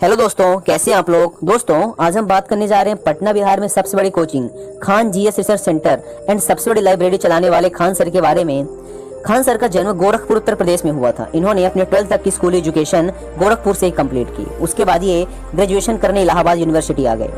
Hello दोस्तों, कैसे हैं आप लोग। दोस्तों, आज हम बात करने जा रहे हैं पटना बिहार में सबसे बड़ी coaching Khan GS research centre and सबसे बड़ी लाइब्रेरी चलाने वाले खान सर के बारे में। खान सर का जन्म गोरखपुर उत्तर प्रदेश में हुआ था। इन्होंने अपने 12th तक की स्कूल एजुकेशन गोरखपुर से ही कंप्लीट की। उसके बाद ये ग्रेजुएशन करने इलाहाबाद यूनिवर्सिटी आ गए।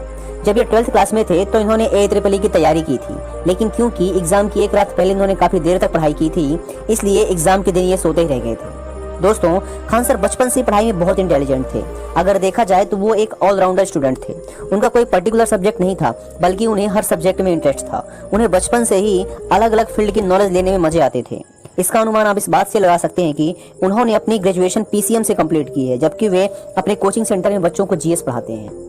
जब ये 12th क्लास में थे तो इन्होंने AEEE की तैयारी की थी, लेकिन क्योंकि एग्जाम की एक रात पहले इन्होंने काफी देर तक पढ़ाई की थी, इसलिए एग्जाम के दिन ये सोते ही रह गए थे। दोस्तों, खान सर बचपन से पढ़ाई में बहुत इंटेलिजेंट थे। अगर देखा जाए तो वो एक ऑलराउंडर स्टूडेंट थे। उनका कोई पर्टिकुलर सब्जेक्ट नहीं था, बल्कि उन्हें हर सब्जेक्ट में इंटरेस्ट था। उन्हें बचपन से ही अलग अलग फील्ड की नॉलेज लेने में मजे आते थे। इसका अनुमान आप इस बात से लगा सकते हैं कि उन्होंने अपनी ग्रेजुएशन PCM से कंप्लीट की है, जबकि वे अपने कोचिंग सेंटर में बच्चों को GS पढ़ाते हैं।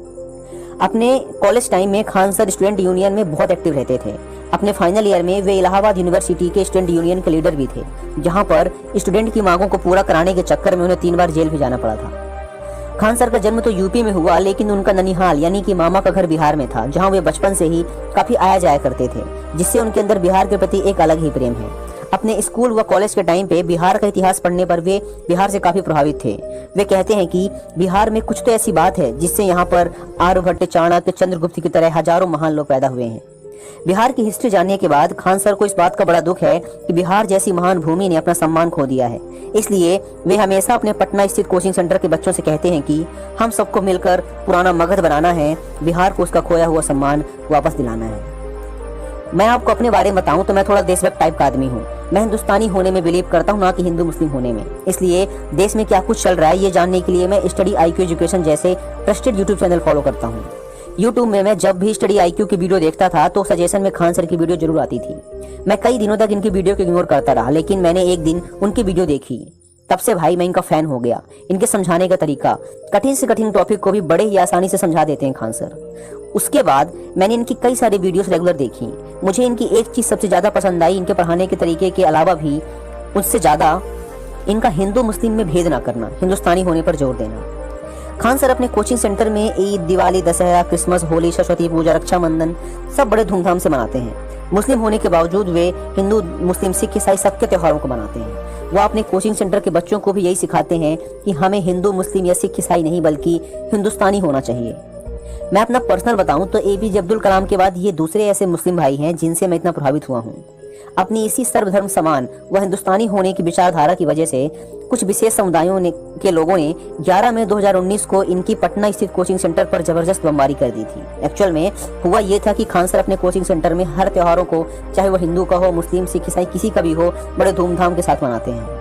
अपने कॉलेज टाइम में खान सर स्टूडेंट यूनियन में बहुत एक्टिव रहते थे। अपने फाइनल ईयर में वे इलाहाबाद यूनिवर्सिटी के स्टूडेंट यूनियन के लीडर भी थे, जहां पर स्टूडेंट की मांगों को पूरा कराने के चक्कर में उन्हें 3 बार जेल भी जाना पड़ा था। खान सर का जन्म तो यूपी में हुआ, लेकिन उनका ननिहाल यानी कि मामा का घर बिहार में था, जहां वे बचपन से ही काफी आया जाया करते थे, जिससे उनके अंदर बिहार के प्रति एक अलग ही प्रेम है। अपने स्कूल व कॉलेज के टाइम पे बिहार का इतिहास पढ़ने पर वे बिहार से काफी प्रभावित थे। वे कहते हैं कि बिहार में कुछ तो ऐसी बात है जिससे यहाँ पर आर्यभट्ट, चाणक्य, चंद्रगुप्त की तरह हजारों महान लोग पैदा हुए हैं। बिहार की हिस्ट्री जानने के बाद खान सर को इस बात का बड़ा दुख है कि बिहार जैसी महान भूमि ने अपना सम्मान खो दिया है। इसलिए वे हमेशा अपने पटना स्थित कोचिंग सेंटर के बच्चों से कहते हैं कि हम सबको मिलकर पुराना मगध बनाना है, बिहार को उसका खोया हुआ सम्मान वापस दिलाना है। मैं आपको अपने बारे में बताऊं तो मैं थोड़ा देशभक्त टाइप का आदमी हूं। मैं हिंदुस्तानी होने में बिलीव करता हूं, ना कि हिंदू मुस्लिम होने में। इसलिए देश में क्या कुछ चल रहा है ये जानने के लिए मैं स्टडी IQ एजुकेशन जैसे ट्रस्टेड यूट्यूब चैनल फॉलो करता हूं। यूट्यूब में मैं जब भी स्टडी IQ की वीडियो देखता था तो सजेशन में खान सर की वीडियो जरूर आती थी। मैं कई दिनों तक इनकी वीडियो को इग्नोर करता रहा, लेकिन मैंने एक दिन उनकी वीडियो देखी। तब से भाई मैं इनका फैन हो गया। इनके समझाने का तरीका, कठिन से कठिन टॉपिक को भी बड़े ही आसानी से समझा देते हैं खान सर। उसके बाद मैंने इनकी कई सारी वीडियोस रेगुलर देखी। मुझे इनकी एक चीज सबसे ज्यादा पसंद आई, इनके पढ़ाने के तरीके के अलावा भी उससे ज्यादा इनका हिंदू मुस्लिम में भेद ना करना, हिंदुस्तानी होने पर जोर देना। खान सर अपने कोचिंग सेंटर में ईद, दिवाली, दशहरा, क्रिसमस, होली, सरस्वती पूजा, रक्षाबंधन सब बड़े धूमधाम से मनाते हैं। मुस्लिम होने के बावजूद वे हिंदू, मुस्लिम, सिख, ईसाई सबके त्योहारों को मनाते हैं। वो अपने कोचिंग सेंटर के बच्चों को भी यही सिखाते हैं कि हमें हिंदू, मुस्लिम या सिख, ईसाई नहीं बल्कि हिंदुस्तानी होना चाहिए। मैं अपना पर्सनल बताऊं तो APJ अब्दुल कलाम के बाद ये दूसरे ऐसे मुस्लिम भाई हैं जिनसे मैं इतना प्रभावित हुआ हूं। अपनी इसी सर्वधर्म समान व हिंदुस्तानी होने की विचारधारा की वजह से कुछ विशेष समुदायों के लोगों ने 11 मई 2019 को इनकी पटना स्थित कोचिंग सेंटर पर जबरदस्त बमबारी कर दी थी। एक्चुअल में हुआ ये था कि खान सर अपने कोचिंग सेंटर में हर त्योहारों को, चाहे वो हिंदू का हो, मुस्लिम, सिख, ईसाई किसी का भी हो, बड़े धूमधाम के साथ मनाते हैं।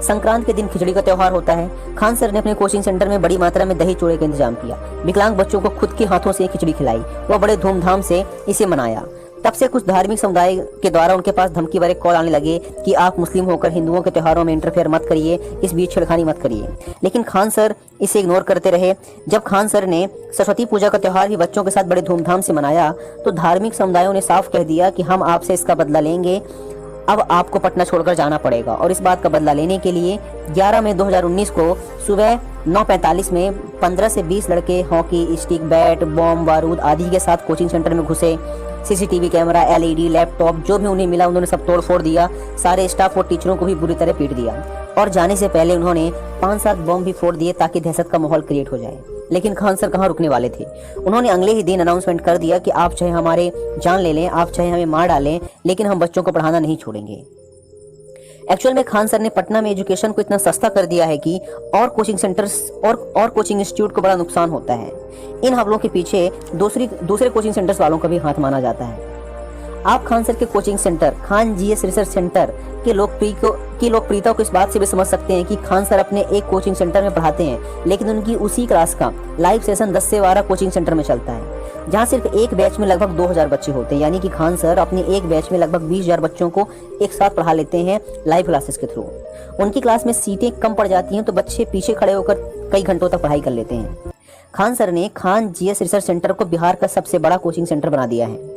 संक्रांत के दिन खिचड़ी का त्योहार होता है। खान सर ने अपने कोचिंग सेंटर में बड़ी मात्रा में दही चूड़े का इंतजाम किया। विकलांग बच्चों को खुद के हाथों से खिचड़ी खिलाई, वह बड़े धूमधाम से इसे मनाया। तब से कुछ धार्मिक समुदाय के द्वारा उनके पास धमकी भरे कॉल आने लगे कि आप मुस्लिम होकर हिंदुओं के त्योहारों में इंटरफेयर मत करिए, इस बीच छेड़खानी मत करिए। लेकिन खान सर इसे इग्नोर करते रहे। जब खान सर ने सरस्वती पूजा का त्योहार भी बच्चों के साथ बड़े धूमधाम से मनाया तो धार्मिक समुदायों ने साफ कह दिया कि हम आपसे इसका बदला लेंगे, अब आपको पटना छोड़कर जाना पड़ेगा। और इस बात का बदला लेने के लिए 11 मई 2019 को सुबह 9:45 में 15 से 20 लड़के हॉकी स्टिक, बैट, बॉम्ब, बारूद आदि के साथ कोचिंग सेंटर में घुसे। CCTV कैमरा, LED, लैपटॉप जो भी उन्हें मिला उन्होंने सब तोड़ फोड़ दिया। सारे स्टाफ और टीचरों को भी बुरी तरह पीट दिया और जाने से पहले उन्होंने 5-7 बॉम्ब भी फोड़ दिए ताकि दहशत का माहौल क्रिएट हो जाए। लेकिन खान सर कहाँ रुकने वाले थे। उन्होंने अगले ही दिन अनाउंसमेंट कर दिया कि आप चाहे हमारे जान ले लें, आप चाहे हमें मार डालें, लेकिन हम बच्चों को पढ़ाना नहीं छोड़ेंगे। एक्चुअल में खान सर ने पटना में एजुकेशन को इतना सस्ता कर दिया है कि और कोचिंग सेंटर्स और कोचिंग इंस्टीट्यूट को बड़ा नुकसान होता है। इन हमलों के पीछे दूसरे कोचिंग सेंटर्स वालों का भी हाथ माना जाता है। आप खान सर के coaching centre Khan GS research centre की लोकप्रियता को इस बात से भी समझ सकते हैं कि खान सर अपने एक कोचिंग सेंटर में पढ़ाते हैं, लेकिन उनकी उसी क्लास का लाइव सेशन 10 से 12 कोचिंग सेंटर में चलता है, जहां सिर्फ एक बैच में लगभग 2000 बच्चे होते हैं। यानी कि खान सर अपने एक बैच में लगभग 20,000 बच्चों को एक साथ पढ़ा लेते हैं लाइव क्लासेस के थ्रू। उनकी क्लास में सीटें कम पड़ जाती हैं तो बच्चे पीछे खड़े होकर कई घंटों तक पढ़ाई कर लेते हैं। खान सर ने खान GS रिसर्च सेंटर को बिहार का सबसे बड़ा कोचिंग सेंटर बना दिया है।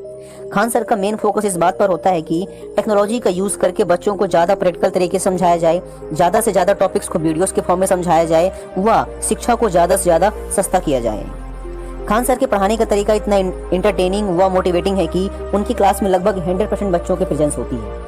खान सर का मेन फोकस इस बात पर होता है कि टेक्नोलॉजी का यूज करके बच्चों को ज्यादा प्रैक्टिकल तरीके से समझाया जाए, ज्यादा से ज्यादा टॉपिक्स को वीडियोस के फॉर्म में समझाया जाए, व शिक्षा को ज्यादा से ज्यादा सस्ता किया जाए। खान सर के पढ़ाने का तरीका इतना इंटरटेनिंग व मोटिवेटिंग है कि उनकी क्लास में लगभग 100% बच्चों की प्रेजेंस होती है।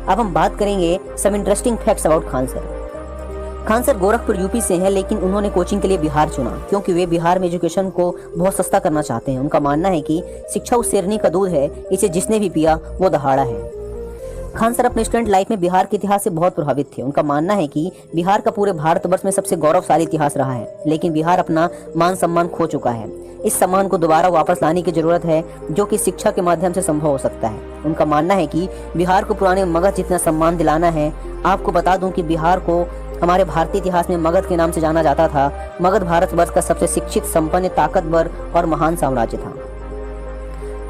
अब हम बात करेंगे some interesting facts about Khan sir. Khan sir Gorakhpur UP से हैं, लेकिन उन्होंने कोचिंग के लिए बिहार चुना क्योंकि वे बिहार में एजुकेशन को बहुत सस्ता करना चाहते हैं। उनका मानना है कि शिक्षा उस शेरनी का दूध है, इसे जिसने भी पिया वो दहाड़ा है। खान सर अपने स्टूडेंट लाइफ में बिहार के इतिहास से बहुत प्रभावित थे। उनका मानना है कि बिहार का पूरे भारतवर्ष में सबसे गौरवशाली इतिहास रहा है, लेकिन बिहार अपना मान सम्मान खो चुका है। इस सम्मान को दोबारा वापस लाने की जरूरत है, जो कि शिक्षा के माध्यम से संभव हो सकता है। उनका मानना है कि बिहार को पुराने मगध जितना सम्मान दिलाना है। आपको बता दूं कि बिहार को हमारे भारतीय इतिहास में मगध के नाम से जाना जाता था। मगध भारतवर्ष का सबसे शिक्षित, संपन्न, ताकतवर और महान साम्राज्य था।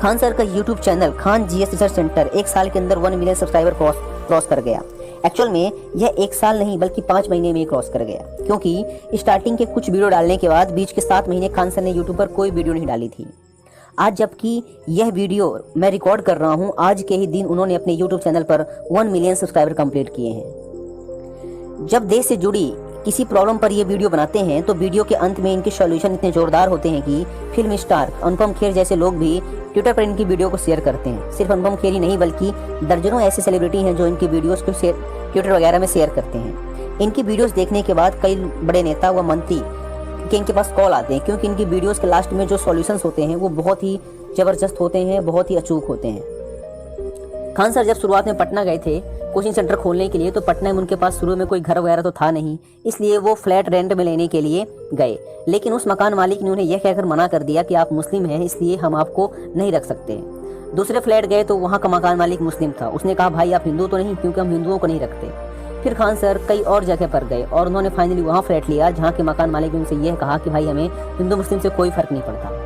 खान सर का YouTube channel Khan GS research centre 1 साल के अंदर 1 मिलियन सब्सक्राइबर क्रॉस कर गया। एक्चुअल में यह 1 साल नहीं बल्कि 5 महीने में क्रॉस कर गया, क्योंकि स्टार्टिंग के कुछ वीडियो डालने के बाद बीच के 7 महीने खान सर ने यूट्यूब पर कोई वीडियो नहीं डाली थी। आज जबकि यह वीडियो मैं रिकॉर्ड कर रहा हूँ, आज के ही दिन उन्होंने अपने यूट्यूब चैनल पर 1 मिलियन सब्सक्राइबर कंप्लीट किए हैं। जब देश से जुड़ी किसी प्रॉब्लम पर ये वीडियो बनाते हैं तो वीडियो के अंत में इनके सॉल्यूशन इतने जोरदार होते हैं कि फिल्म स्टार अनुपम खेर जैसे लोग भी ट्विटर पर इनकी वीडियो को शेयर करते हैं। सिर्फ अनुपम खेर ही नहीं बल्कि दर्जनों ऐसे सेलिब्रिटी हैं जो इनकी वीडियोस को ट्विटर वगैरह में शेयर करते हैं। इनकी वीडियोस देखने के बाद कई बड़े नेता व मंत्री के इनके पास कॉल आते हैं, क्योंकि इनकी वीडियोस के लास्ट में जो सॉल्यूशंस होते हैं वो बहुत ही ज़बरदस्त होते हैं, बहुत ही अचूक होते हैं। खान सर जब शुरुआत में पटना गए थे कोचिंग सेंटर खोलने के लिए, तो पटना में उनके पास शुरू में कोई घर वगैरह तो था नहीं, इसलिए वो फ्लैट रेंट में लेने के लिए गए। लेकिन उस मकान मालिक ने उन्हें यह कहकर मना कर दिया कि आप मुस्लिम हैं, इसलिए हम आपको नहीं रख सकते। दूसरे फ्लैट गए तो वहाँ का मकान मालिक मुस्लिम था। उसने कहा भाई आप हिंदू तो नहीं, क्योंकि हम हिंदुओं को नहीं रखते। फिर खान सर कई और जगह पर गए और उन्होंने फाइनली वहाँ फ्लैट लिया, जहाँ के मकान मालिक ने उनसे यह कहा कि भाई हमें हिंदू मुस्लिम से कोई फर्क नहीं पड़ता।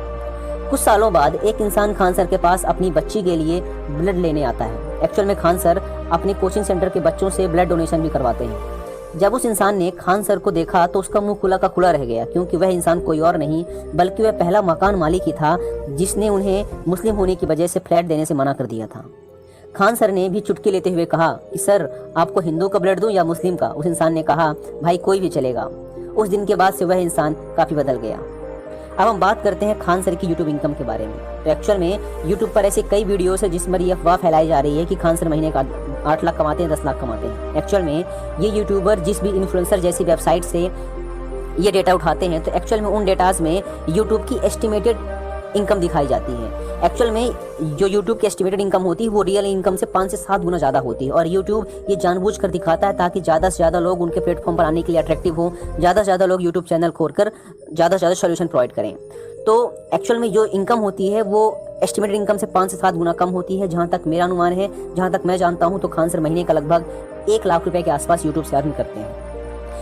कुछ सालों बाद एक इंसान खान सर के पास अपनी बच्ची के लिए ब्लड लेने आता है। एक्चुअल में खान सर अपने कोचिंग सेंटर के बच्चों से ब्लड डोनेशन भी करवाते हैं। जब उस इंसान ने खान सर को देखा तो उसका मुंह खुला का खुला रह गया, क्योंकि वह इंसान कोई और नहीं बल्कि वह पहला मकान मालिक ही था जिसने उन्हें मुस्लिम होने की वजह से फ्लैट देने से मना कर दिया था। खान सर ने भी चुटकी लेते हुए कहा कि सर आपको हिंदू का ब्लड दूं या मुस्लिम का? उस इंसान ने कहा भाई कोई भी चलेगा। उस दिन के बाद से वह इंसान काफ़ी बदल गया। अब हम बात करते हैं खान सर की यूट्यूब इनकम के बारे में। तो एक्चुअल में यूट्यूब पर ऐसे कई वीडियोस है जिस पर ये अफवाह फैलाई जा रही है कि खान सर महीने का 8 लाख कमाते हैं, 10 लाख कमाते हैं। एक्चुअल में ये यूट्यूबर जिस भी इन्फ्लुएंसर जैसी वेबसाइट से ये डेटा उठाते हैं, तो एक्चुअल में उन डेटाज में यूट्यूब की एस्टिमेटेड इनकम दिखाई जाती है। एक्चुअल में जो यूट्यूब की एस्टिमेटेड इनकम होती है वो रियल इनकम से 5 से 7 गुना ज़्यादा होती है, और यूट्यूब ये जानबूझकर दिखाता है ताकि ज़्यादा से ज़्यादा लोग उनके प्लेटफॉर्म पर आने के लिए अट्रैक्टिव हो, ज़्यादा से ज़्यादा लोग यूट्यूब चैनल खोलकर ज़्यादा से ज़्यादा सोल्यूशन प्रोवाइड करें। तो एक्चुअल में जो इनकम होती है वो एस्टिमेटेड इनकम से 5 से 7 गुना कम होती है। जहाँ तक मेरा अनुमान है, जहाँ तक मैं जानता हूँ, तो खान सर महीने का लगभग 1 लाख रुपए के आसपास यूट्यूब से अर्न करते हैं।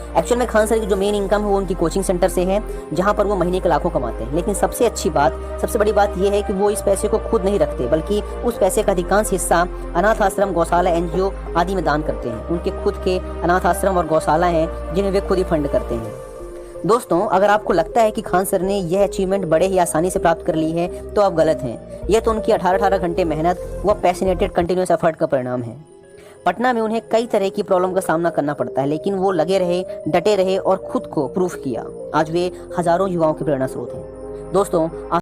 एक्चुअल में खान सर की जो मेन इनकम है वो उनकी कोचिंग सेंटर से है, जहाँ पर वो महीने के लाखों कमाते हैं। लेकिन सबसे अच्छी बात, सबसे बड़ी बात यह है कि वो इस पैसे को खुद नहीं रखते, बल्कि उस पैसे का अधिकांश हिस्सा अनाथ आश्रम, गौशाला, NGO आदि में दान करते हैं। उनके खुद के अनाथ आश्रम और गौशाला हैं जिन्हें वे खुद ही फंड करते हैं। दोस्तों, अगर आपको लगता है कि खान सर ने यह अचीवमेंट बड़े ही आसानी से प्राप्त कर ली है तो आप गलत हैं। यह तो उनकी 18 घंटे मेहनत व पैशनेटेड कंटिन्यूस एफर्ट का परिणाम है। पटना में उन्हें कई तरह की प्रॉब्लम का सामना करना पड़ता है, लेकिन वो लगे रहे, डटे रहे और खुद को प्रूफ किया। आज वे हजारों युवाओं के प्रेरणा स्रोत हैं। दोस्तों,